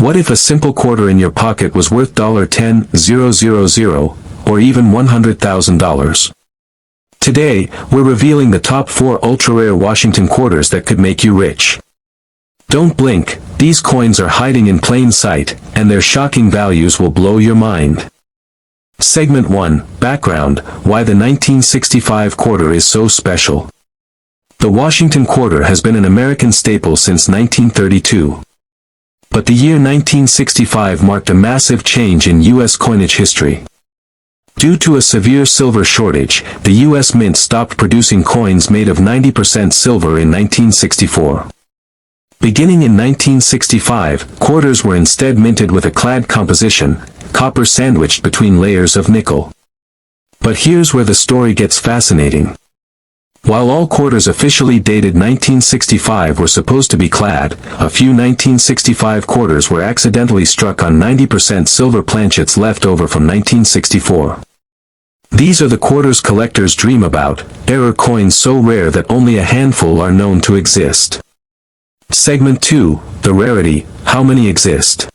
What if a simple quarter in your pocket was worth $10,000 or even $100,000? Today, we're revealing the top 4 ultra-rare Washington quarters that could make you rich. Don't blink, these coins are hiding in plain sight, and their shocking values will blow your mind. Segment 1, Background, Why the 1965 Quarter is so special. The Washington quarter has been an American staple since 1932. But the year 1965 marked a massive change in U.S. coinage history. Due to a severe silver shortage, the U.S. Mint stopped producing coins made of 90% silver in 1964. Beginning in 1965, quarters were instead minted with a clad composition, copper sandwiched between layers of nickel. But here's where the story gets fascinating. While all quarters officially dated 1965 were supposed to be clad, a few 1965 quarters were accidentally struck on 90% silver planchets left over from 1964. These are the quarters collectors dream about, error coins so rare that only a handful are known to exist. Segment 2, The Rarity, How Many Exist?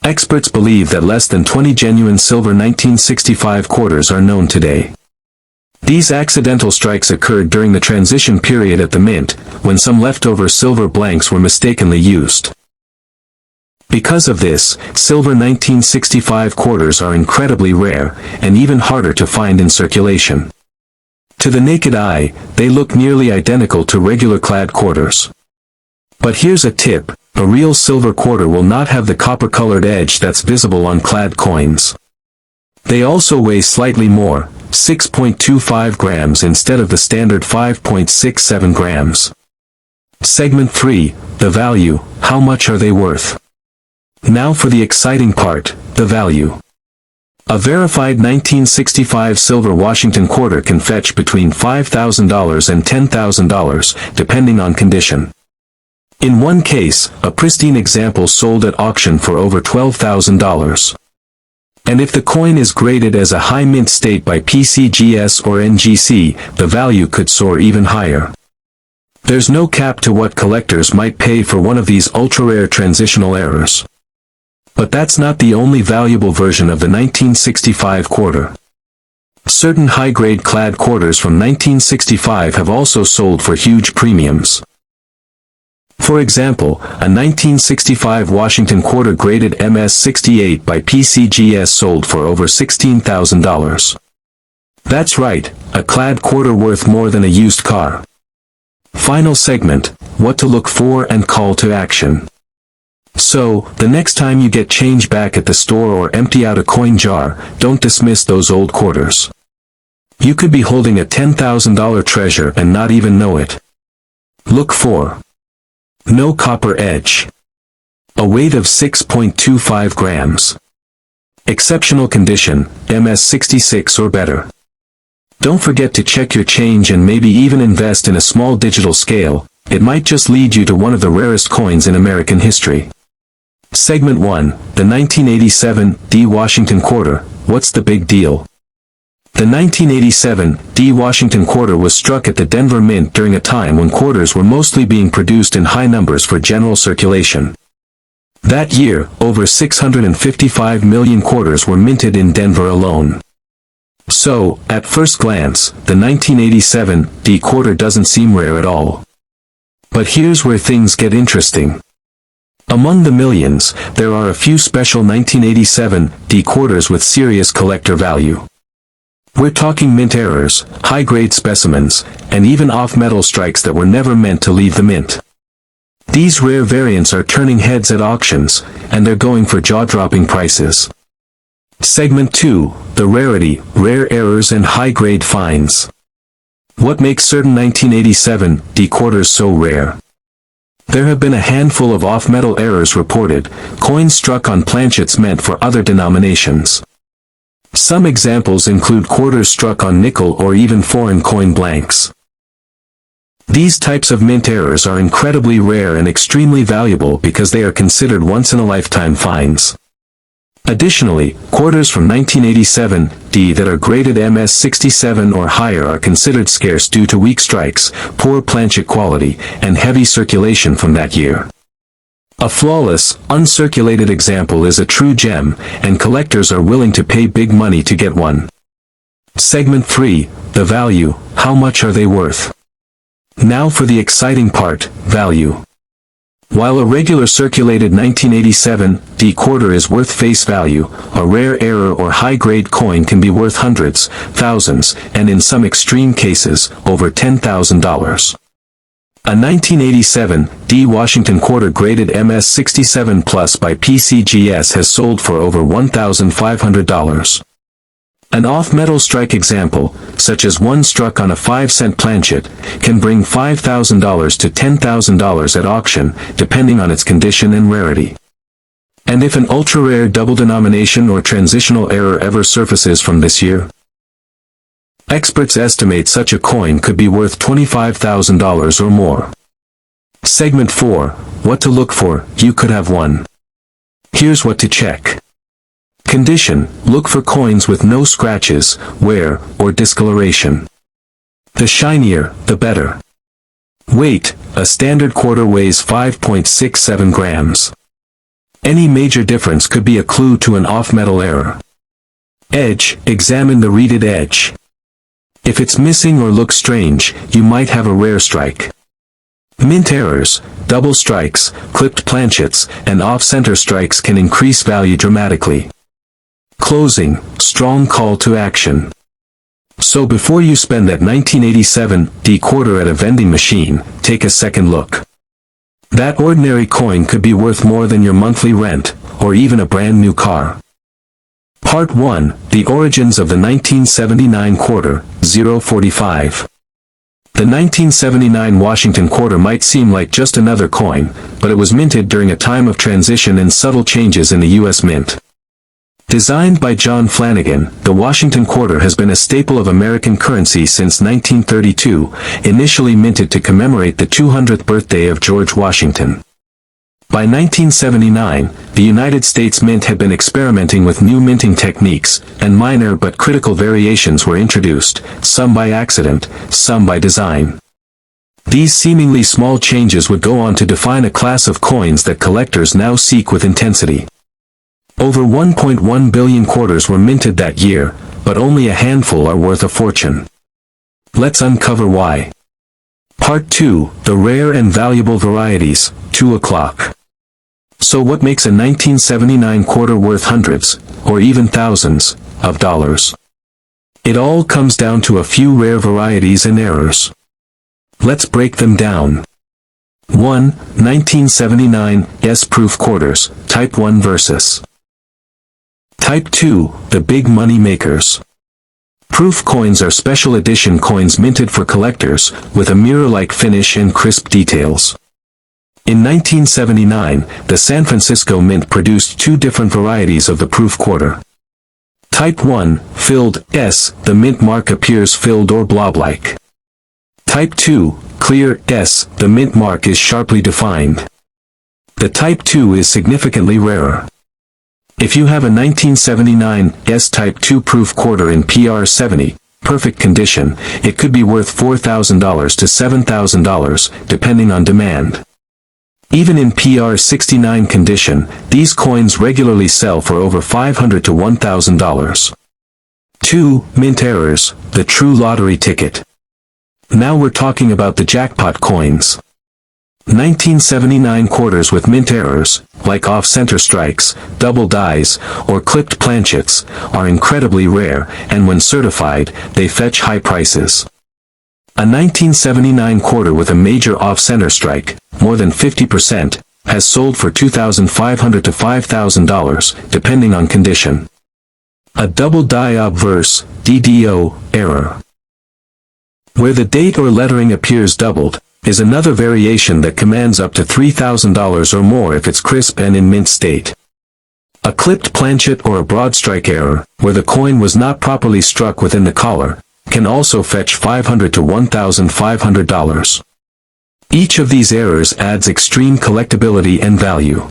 Experts believe that less than 20 genuine silver 1965 quarters are known today. These accidental strikes occurred during the transition period at the Mint, when some leftover silver blanks were mistakenly used. Because of this, silver 1965 quarters are incredibly rare, and even harder to find in circulation. To the naked eye, they look nearly identical to regular clad quarters. But here's a tip, a real silver quarter will not have the copper-colored edge that's visible on clad coins. They also weigh slightly more, 6.25 grams instead of the standard 5.67 grams. Segment 3, The Value, How much are they worth? Now for the exciting part, the value. A verified 1965 silver Washington quarter can fetch between $5,000 and $10,000, depending on condition. In one case, a pristine example sold at auction for over $12,000. And if the coin is graded as a high mint state by PCGS or NGC, the value could soar even higher. There's no cap to what collectors might pay for one of these ultra-rare transitional errors. But that's not the only valuable version of the 1965 quarter. Certain high-grade clad quarters from 1965 have also sold for huge premiums. For example, a 1965 Washington quarter graded MS68 by PCGS sold for over $16,000. That's right, a clad quarter worth more than a used car. Final segment, what to look for and call to action. So, the next time you get change back at the store or empty out a coin jar, don't dismiss those old quarters. You could be holding a $10,000 treasure and not even know it. Look for no copper edge. A weight of 6.25 grams. Exceptional condition, MS66 or better. Don't forget to check your change and maybe even invest in a small digital scale, it might just lead you to one of the rarest coins in American history. Segment 1, the 1987 D Washington Quarter, What's the Big Deal? The 1987 D Washington quarter was struck at the Denver Mint during a time when quarters were mostly being produced in high numbers for general circulation. That year, over 655 million quarters were minted in Denver alone. So, at first glance, the 1987 D quarter doesn't seem rare at all. But here's where things get interesting. Among the millions, there are a few special 1987 D quarters with serious collector value. We're talking mint errors, high-grade specimens, and even off-metal strikes that were never meant to leave the mint. These rare variants are turning heads at auctions, and they're going for jaw-dropping prices. Segment 2, The Rarity, Rare Errors and High-Grade Finds. What makes certain 1987 D quarters so rare? There have been a handful of off-metal errors reported, coins struck on planchets meant for other denominations. Some examples include quarters struck on nickel or even foreign coin blanks. These types of mint errors are incredibly rare and extremely valuable because they are considered once-in-a-lifetime finds. Additionally, quarters from 1987 D that are graded MS67 or higher are considered scarce due to weak strikes, poor planchet quality, and heavy circulation from that year. A flawless, uncirculated example is a true gem, and collectors are willing to pay big money to get one. Segment 3, the value, how much are they worth? Now for the exciting part, value. While a regular circulated 1987 D quarter is worth face value, a rare error or high-grade coin can be worth hundreds, thousands, and in some extreme cases, over $10,000. A 1987 D Washington quarter graded MS67 Plus by PCGS has sold for over $1,500. An off-metal strike example, such as one struck on a 5-cent planchet, can bring $5,000 to $10,000 at auction, depending on its condition and rarity. And if an ultra-rare double denomination or transitional error ever surfaces from this year, experts estimate such a coin could be worth $25,000 or more. Segment 4, what to look for, you could have one. Here's what to check. Condition, look for coins with no scratches, wear, or discoloration. The shinier, the better. Weight, a standard quarter weighs 5.67 grams. Any major difference could be a clue to an off-metal error. Edge, examine the reeded edge. If it's missing or looks strange, you might have a rare strike. Mint errors, double strikes, clipped planchets, and off-center strikes can increase value dramatically. Closing, strong call to action. So before you spend that 1987 D quarter at a vending machine, take a second look. That ordinary coin could be worth more than your monthly rent, or even a brand new car. Part 1, The Origins of the 1979 Quarter, 045. The 1979 Washington quarter might seem like just another coin, but it was minted during a time of transition and subtle changes in the U.S. Mint. Designed by John Flanagan, the Washington quarter has been a staple of American currency since 1932, initially minted to commemorate the 200th birthday of George Washington. By 1979, the United States Mint had been experimenting with new minting techniques, and minor but critical variations were introduced, some by accident, some by design. These seemingly small changes would go on to define a class of coins that collectors now seek with intensity. Over 1.1 billion quarters were minted that year, but only a handful are worth a fortune. Let's uncover why. Part 2, The Rare and Valuable Varieties, 2 o'clock. So what makes a 1979 quarter worth hundreds, or even thousands, of dollars? It all comes down to a few rare varieties and errors. Let's break them down. 1. 1979 S-proof quarters, Type 1 versus Type 2, the big money makers. Proof coins are special edition coins minted for collectors, with a mirror-like finish and crisp details. In 1979, the San Francisco Mint produced 2 different varieties of the proof quarter. Type 1, filled, S, the mint mark appears filled or blob-like. Type 2, clear, S, the mint mark is sharply defined. The Type 2 is significantly rarer. If you have a 1979 S-Type 2 proof quarter in PR 70, perfect condition, it could be worth $4,000 to $7,000, depending on demand. Even in PR 69 condition, these coins regularly sell for over $500 to $1,000. 2. Mint errors, the true lottery ticket. Now we're talking about the jackpot coins. 1979 quarters with mint errors, like off-center strikes, double dies, or clipped planchets, are incredibly rare, and when certified, they fetch high prices. A 1979 quarter with a major off-center strike, more than 50%, has sold for $2,500 to $5,000, depending on condition. A double die obverse, DDO, error, where the date or lettering appears doubled, is another variation that commands up to $3,000 or more if it's crisp and in mint state. A clipped planchet or a broad strike error, where the coin was not properly struck within the collar, can also fetch $500 to $1,500. Each of these errors adds extreme collectability and value.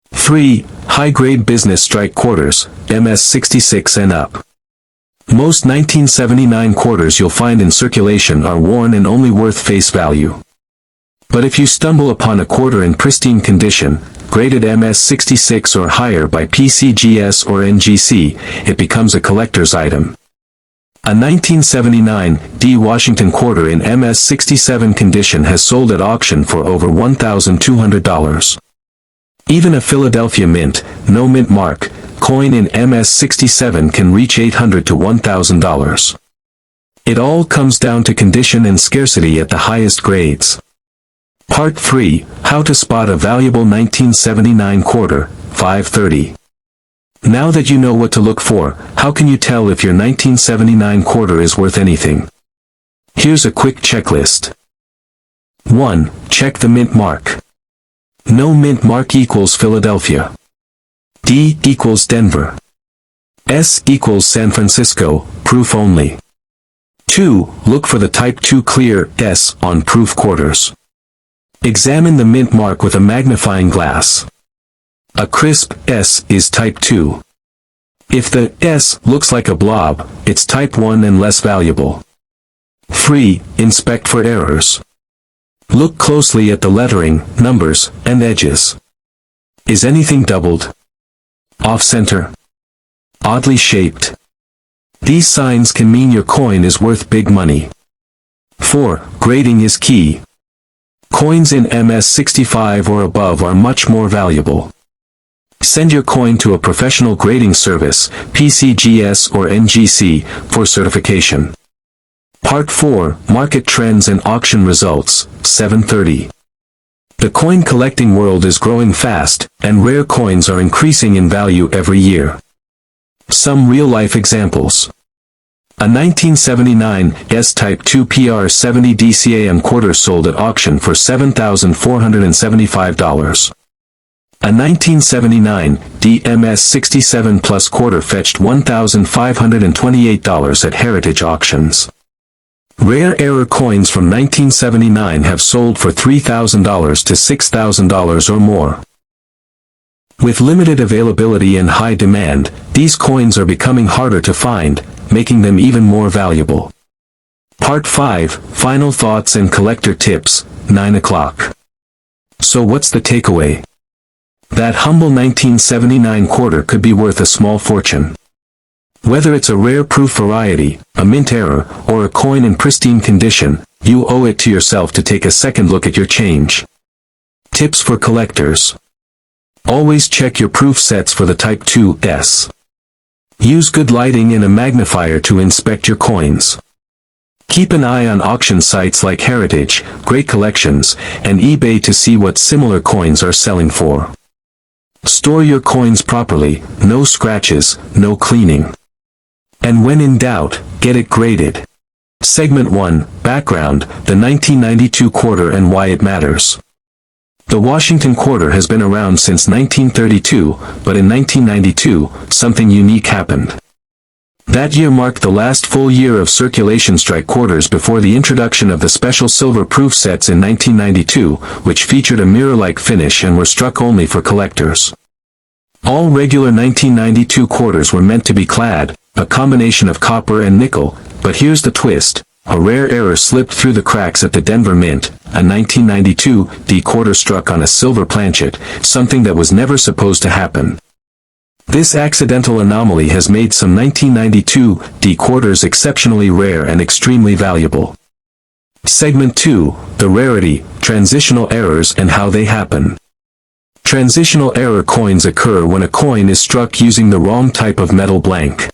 3. High-grade business strike quarters, MS66 and up. Most 1979 quarters you'll find in circulation are worn and only worth face value. But if you stumble upon a quarter in pristine condition, graded MS66 or higher by PCGS or NGC, it becomes a collector's item. A 1979 D Washington quarter in MS67 condition has sold at auction for over $1,200. Even a Philadelphia Mint, no mint mark, coin in MS67 can reach $800 to $1,000. It all comes down to condition and scarcity at the highest grades. Part 3, How to Spot a Valuable 1979 Quarter, 5:30. Now that you know what to look for, how can you tell if your 1979 quarter is worth anything? Here's a quick checklist. 1. Check the mint mark. No mint mark equals Philadelphia. D equals Denver. S equals San Francisco, proof only. 2. Look for the Type 2 clear S on proof quarters. Examine the mint mark with a magnifying glass. A crisp S is Type 2. If the S looks like a blob, it's Type 1 and less valuable. 3. Inspect for errors. Look closely at the lettering, numbers, and edges. Is anything doubled? Off-center? Oddly shaped? These signs can mean your coin is worth big money. 4. Grading is key. Coins in MS65 or above are much more valuable. Send your coin to a professional grading service, PCGS or NGC, for certification. Part 4, Market Trends and Auction Results, 7:30. The coin collecting world is growing fast, and rare coins are increasing in value every year. Some real-life examples. A 1979 S-Type 2 PR70 DCAM quarter sold at auction for $7,475. A 1979 DMS67 Plus quarter fetched $1,528 at Heritage Auctions. Rare error coins from 1979 have sold for $3,000 to $6,000 or more. With limited availability and high demand, these coins are becoming harder to find, making them even more valuable. Part 5, Final Thoughts and Collector Tips, 9 o'clock. So what's the takeaway? That humble 1979 quarter could be worth a small fortune. Whether it's a rare proof variety, a mint error, or a coin in pristine condition, you owe it to yourself to take a second look at your change. Tips for collectors. Always check your proof sets for the Type 2 S. Use good lighting and a magnifier to inspect your coins. Keep an eye on auction sites like Heritage, Great Collections, and eBay to see what similar coins are selling for. Store your coins properly, no scratches, no cleaning. And when in doubt, get it graded. Segment 1, Background, the 1992 quarter and why it matters. The Washington quarter has been around since 1932, but in 1992, something unique happened. That year marked the last full year of circulation strike quarters before the introduction of the special silver proof sets in 1992, which featured a mirror-like finish and were struck only for collectors. All regular 1992 quarters were meant to be clad, a combination of copper and nickel, but here's the twist. A rare error slipped through the cracks at the Denver Mint, a 1992 D quarter struck on a silver planchet, something that was never supposed to happen. This accidental anomaly has made some 1992 D quarters exceptionally rare and extremely valuable. Segment 2, The Rarity, Transitional Errors and How They Happen. Transitional error coins occur when a coin is struck using the wrong type of metal blank.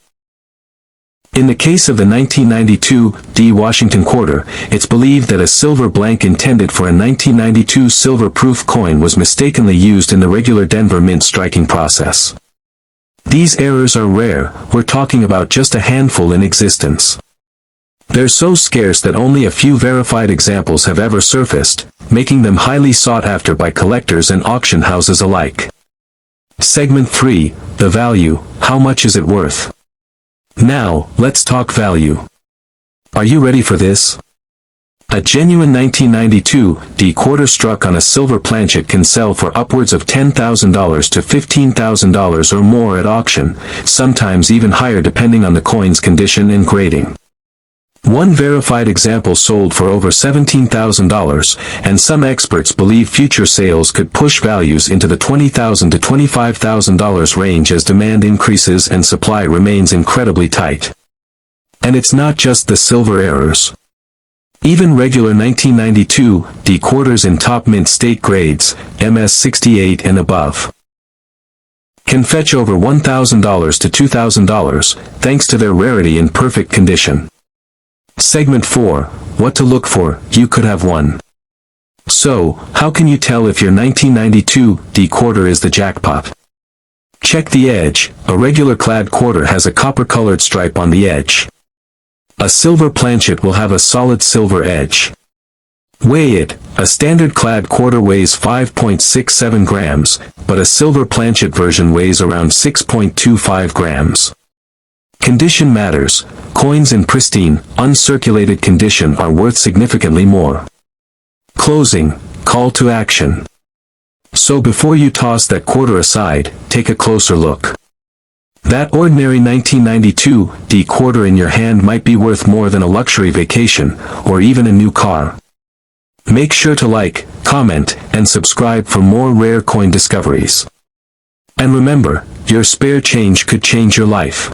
In the case of the 1992 D Washington quarter, it's believed that a silver blank intended for a 1992 silver proof coin was mistakenly used in the regular Denver Mint striking process. These errors are rare, we're talking about just a handful in existence. They're so scarce that only a few verified examples have ever surfaced, making them highly sought after by collectors and auction houses alike. Segment 3, The Value, How much is it worth? Now, let's talk value. Are you ready for this? A genuine 1992 D quarter struck on a silver planchet can sell for upwards of $10,000 to $15,000 or more at auction, sometimes even higher depending on the coin's condition and grading. One verified example sold for over $17,000, and some experts believe future sales could push values into the $20,000 to $25,000 range as demand increases and supply remains incredibly tight. And it's not just the silver errors. Even regular 1992 D quarters in top mint state grades, MS68 and above, can fetch over $1,000 to $2,000, thanks to their rarity and perfect condition. Segment 4, What to look for. You could have won. So, how can you tell if your 1992 D quarter is the jackpot? Check the edge. A regular clad quarter has a copper-colored stripe on the edge. A silver planchet will have a solid silver edge. Weigh it. A standard clad quarter weighs 5.67 grams, but a silver planchet version weighs around 6.25 grams. Condition matters. Coins in pristine, uncirculated condition are worth significantly more. Closing. Call to action. So before you toss that quarter aside, take a closer look. That ordinary 1992 D quarter in your hand might be worth more than a luxury vacation, or even a new car. Make sure to like, comment, and subscribe for more rare coin discoveries. And remember, your spare change could change your life.